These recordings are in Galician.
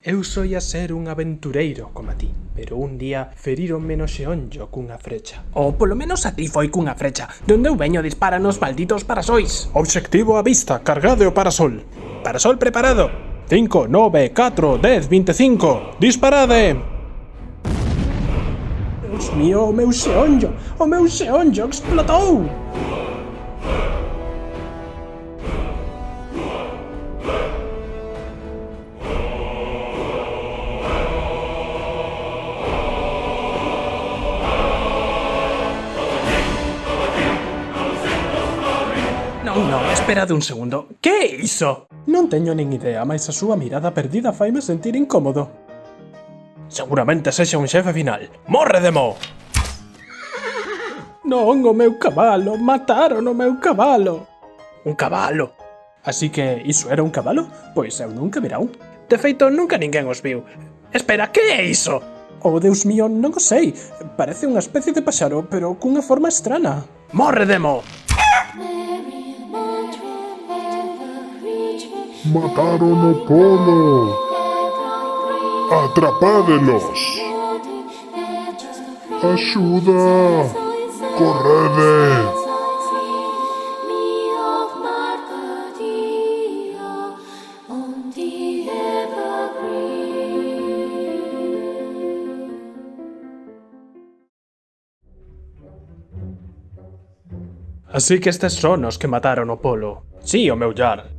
Eu soía ser un aventureiro como a ti, pero un día feríronme no xeonllo cunha frecha. Ou polo menos a ti foi cunha frecha. De onde eu veño disparan os malditos parasois. Obxectivo á vista, cargade o parasol. Parasol preparado. 5, 9, 4, 10, 25. Disparade! Deus mío, o meu xeonllo explotou! Non, esperade un segundo. Que é iso? Non teño nin idea, mas a súa mirada perdida faime sentir incómodo. Seguramente sexa un xefe final. Morre de mo! Non, o meu cabalo, mataron o meu cabalo. Un cabalo. Así que iso era un cabalo? Pois eu nunca vira un. De feito, nunca ninguén os viu. Espera, que é iso? Oh, Deus mío, non o sei. Parece unha especie de paxaro, pero cunha forma estrana. Morre de mo! Mataron o polo. Atrapádelos. Axuda. Correde. Así que estes son os que mataron o polo. Sí, o meu Jarl.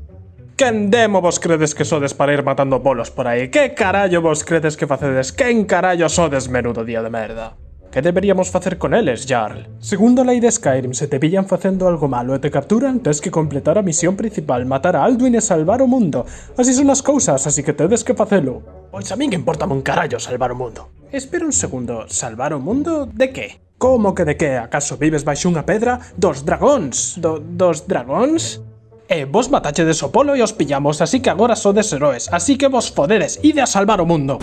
Quen demo vos credes que sodes para ir matando polos por aí? Que carallo vos credes que facedes? Quen carallo sodes, menudo día de merda? Que deberíamos facer con eles, Jarl? Segundo a lei de Skyrim, se te pillan facendo algo malo e te capturan, tes que completar a misión principal, matar a Alduin e salvar o mundo. Así son as cousas, así que tedes que facelo. Pois a min importame un carallo salvar o mundo. Espera un segundo, salvar o mundo de que? Como que de que? Acaso vives baixo unha pedra? Dos dragóns? Dos dragóns? Vos matachedes o polo e os pillamos, así que agora sodes heróis, así que vos fodedes, ide a salvar o mundo.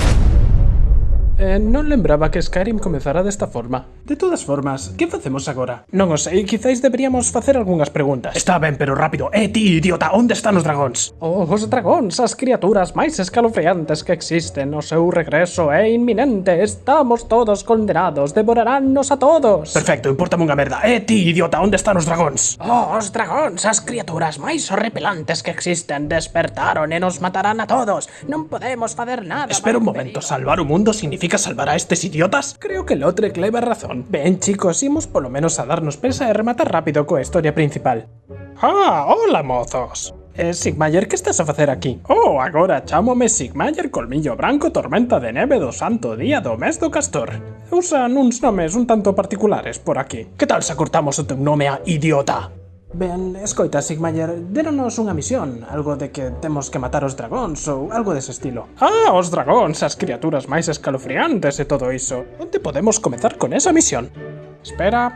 Non lembraba que Skyrim comezara desta forma. De todas formas, que facemos agora? Non o sei, quizáis deberíamos facer algunhas preguntas. Está ben, pero rápido. Ti, idiota, onde están os dragóns? Oh, os dragóns, as criaturas máis escalofriantes que existen. O seu regreso é inminente. Estamos todos condenados, devorarannos a todos. Perfecto, importame unha merda. Ti, idiota, onde están os dragóns? Oh, os dragóns, as criaturas máis horripilantes que existen, despertaron e nos matarán a todos. Non podemos facer nada. Espera un momento, salvar o mundo significa salvar a estes idiotas? Creo que Lotrek leva razón. Ben, chicos, imos polo menos a darnos presa e rematar rápido coa historia principal. Hola, mozos. Sigmayer, que estás a facer aquí? Oh, agora chámome Sigmayer Colmillo Branco Tormenta de Neve do santo día do mes do castor. Usan uns nomes un tanto particulares por aquí. Que tal se acortamos o teu nome a idiota? Ben, escoita, Sigmayer, déronos unha misión, algo de que temos que matar os dragóns ou algo dese estilo. Os dragóns, as criaturas máis escalofriantes e todo iso. Onde podemos comezar con esa misión? Espera,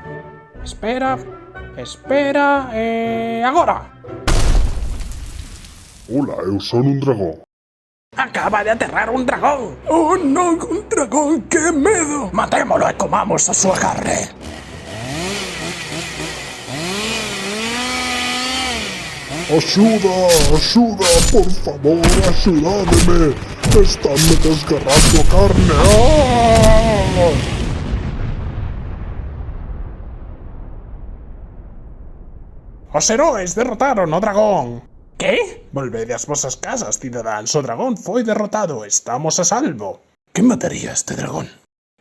agora! Hola, eu son un dragón. Acaba de aterrar un dragón! Oh non, un dragón, que medo! Matémolo e comamos a súa carne! Axuda, axuda, por favor, axudádeme. Estánme desgarrando a carne. Os heróis derrotaron o dragón. Que? Volvede ás vosas casas, cidadáns. O dragón foi derrotado. Estamos a salvo. Que mataría este dragón?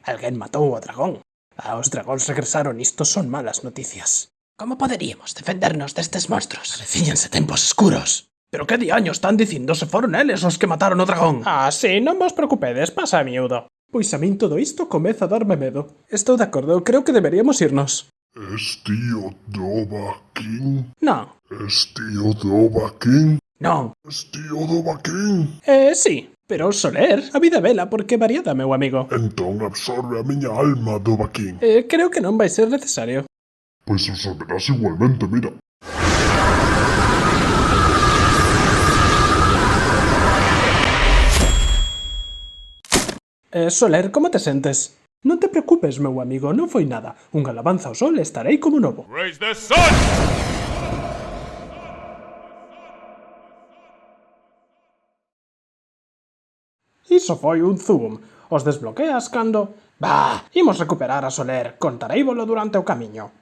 Alguén matou o dragón. Os dragóns regresaron, isto son malas noticias. Como poderíamos defendernos destes monstros? Parecíanse tempos escuros. Pero que diaño están dicindo se foron eles os que mataron o dragón? Sí, non vos preocupedes, pasa, miúdo. Pois a min todo isto comeza a darme medo. Estou de acordo, creo que deberíamos irnos. Es tío Dovahkiin? Non. Es tío Dovahkiin? Non. Es tío Dovahkiin? Sí, pero Soler, a vida vela porque variada, meu amigo. Entón absorbe a miña alma, Dovahkiin. Creo que non vai ser necesario. Pois absorberás igualmente, mira. Soler, como te sentes? Non te preocupes, meu amigo, non foi nada. Unha alabanza ao sol e estarei como novo. Raise the sun! Iso foi un zoom. Os desbloqueas cando... Bah, imos recuperar a Soler, contareívolo durante o camiño.